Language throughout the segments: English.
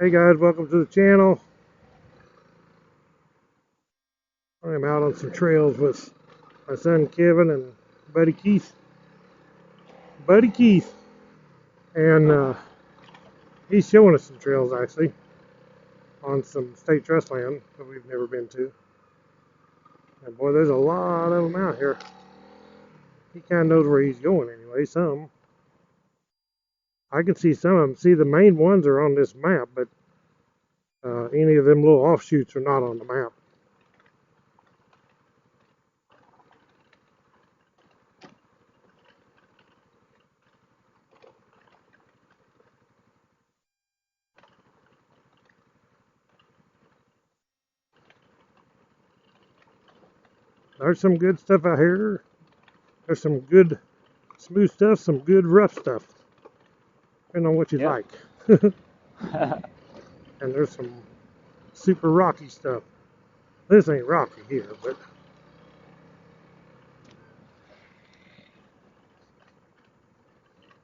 Hey guys, welcome to the channel. I'm out on some trails with my son Kevin and buddy Keith. And he's showing us some trails actually on some state trust land that we've never been to. And boy, there's a lot of them out here. He kind of knows where he's going anyway, some. I can see some of them. See, the main ones are on this map, but any of them little offshoots are not on the map. There's some good stuff out here. There's some good smooth stuff, some good rough stuff, depending on what you like. And there's some super rocky stuff. This ain't rocky here, but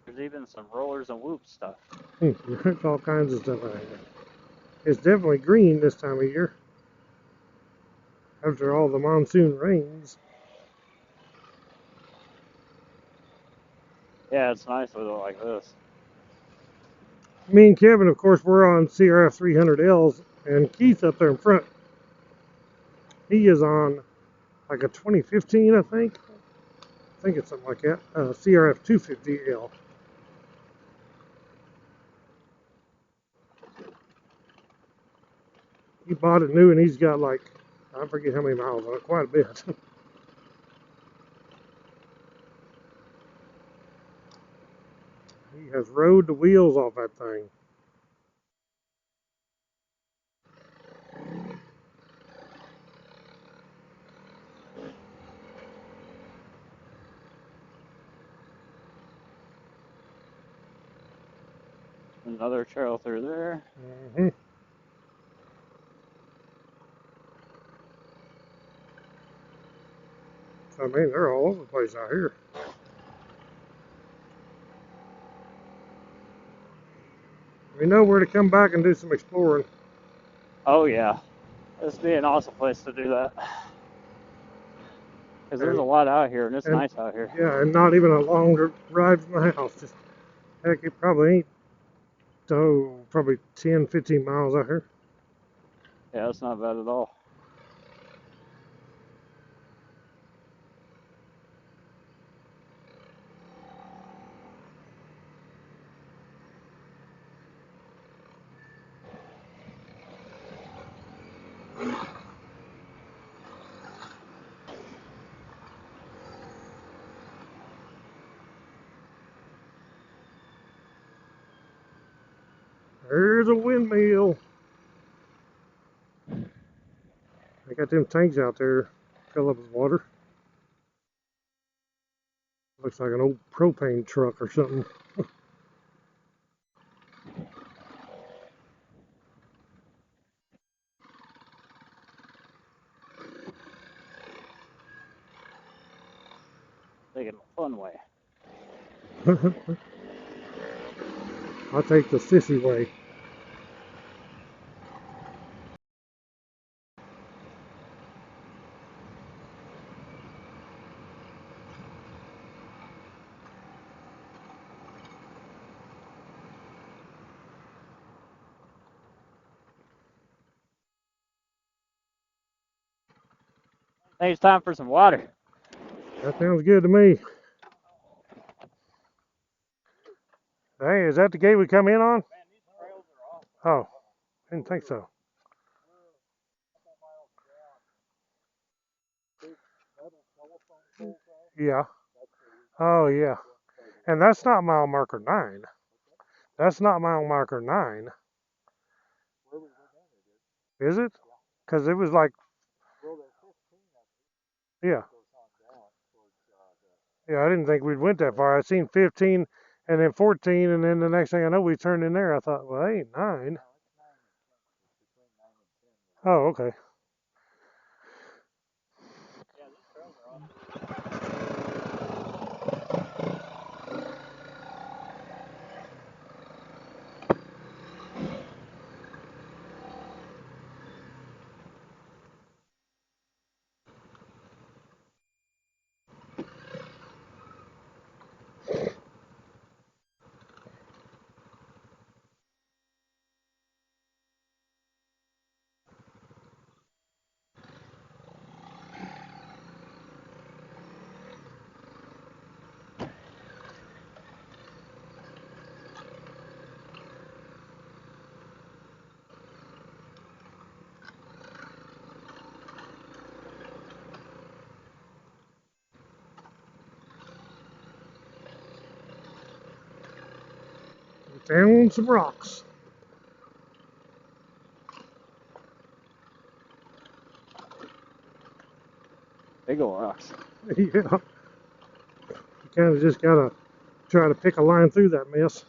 there's even some rollers and whoop stuff. there's all kinds of stuff out here. It's definitely green this time of year after all the monsoon rains. Yeah, it's nice with it like this. Me and Kevin, of course, we're on CRF 300Ls, and Keith up there in front, he is on like a 2015, I think it's something like that, CRF 250L. He bought it new, and he's got like, I forget how many miles on it, quite a bit. He has rode the wheels off that thing. Another trail through there. Mm-hmm. I mean, they're all over the place out here. We know where to come back and do some exploring. Oh yeah, this would be an awesome place to do that. Because there's a lot out here, and it's nice out here. Yeah, and not even a long ride from the house. Just, heck, it probably ain't, probably 10, 15 miles out here. Yeah, that's not bad at all. There's a windmill. They got them tanks out there fill up with water. Looks like an old propane truck or something. Take it a fun way. I'll take the sissy way. I think it's time for some water. That sounds good to me. Hey, is that the gate we come in on? Oh, didn't think so. Yeah. Oh, yeah. And that's not mile marker 9. That's not mile marker 9. Is it? Because it was like, yeah. Yeah, I didn't think we'd went that far. I seen 15 and then 14, and then the next thing I know, we turned in there. I thought, well, hey, 9. Oh, okay. Down some rocks. Big old rocks. Yeah. You kind of just gotta try to pick a line through that mess.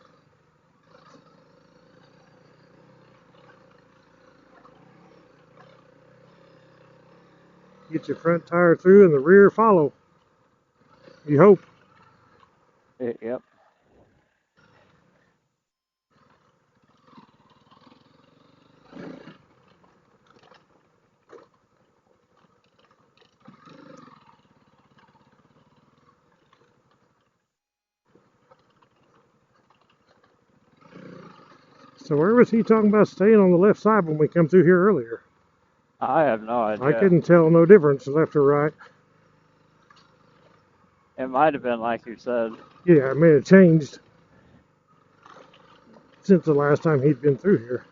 Get your front tire through and the rear follow. You hope. Yep. So where was he talking about staying on the left side when we come through here earlier? I have no idea. I couldn't tell no difference left or right. It might have been like you said. Yeah, I mean it changed since the last time he'd been through here.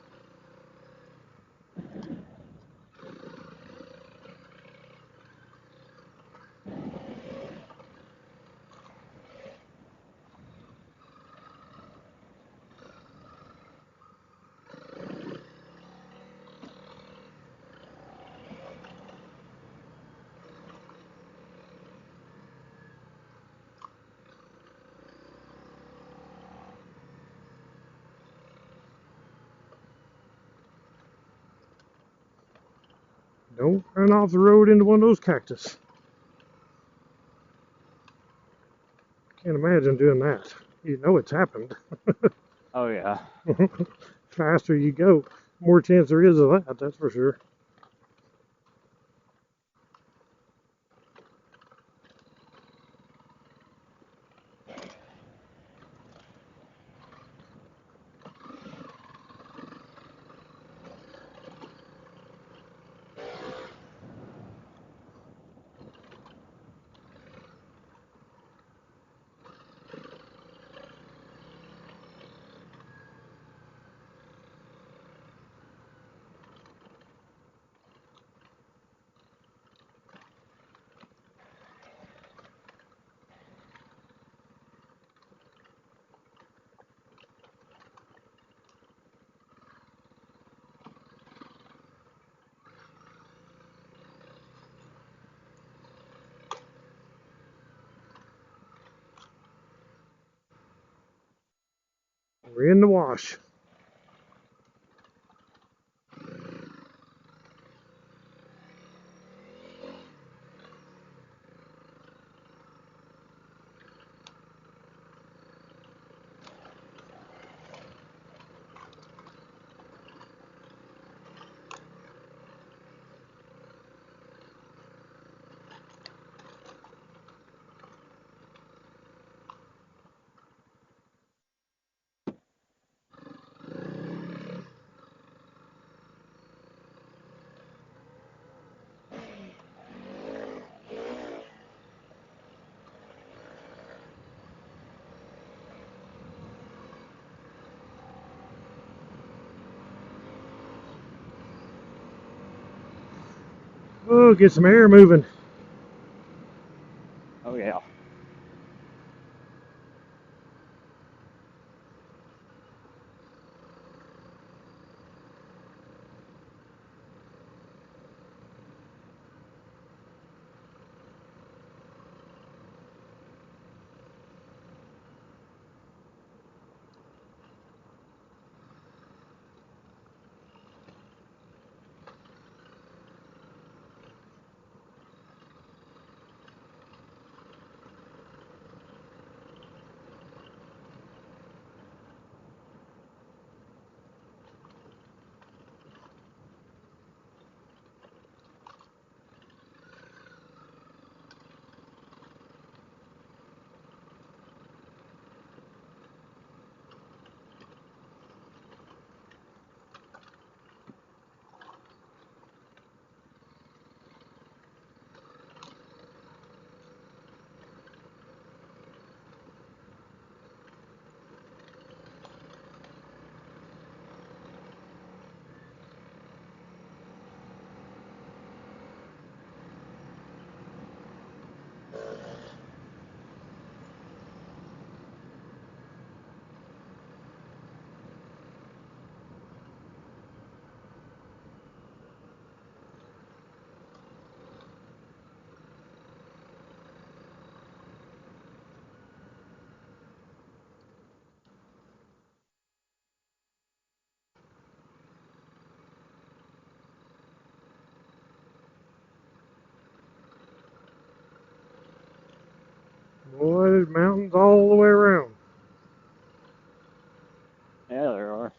Don't run off the road into one of those cactus. Can't imagine doing that. You know it's happened. Oh yeah. Faster you go, more chance there is of that, that's for sure. We're in the wash. Oh, get some air moving. Oh yeah. there's mountains all the way around. Yeah, there are.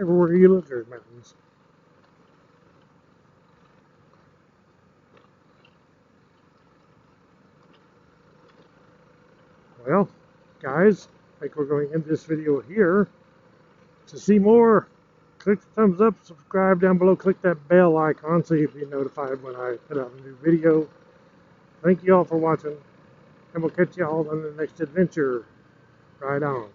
Everywhere you look, there's mountains. Well, guys, I think we're going to end this video here. To see more, click the thumbs up, subscribe down below, click that bell icon so you'll be notified when I put out a new video. Thank you all for watching, and we'll catch you all on the next adventure. Right on.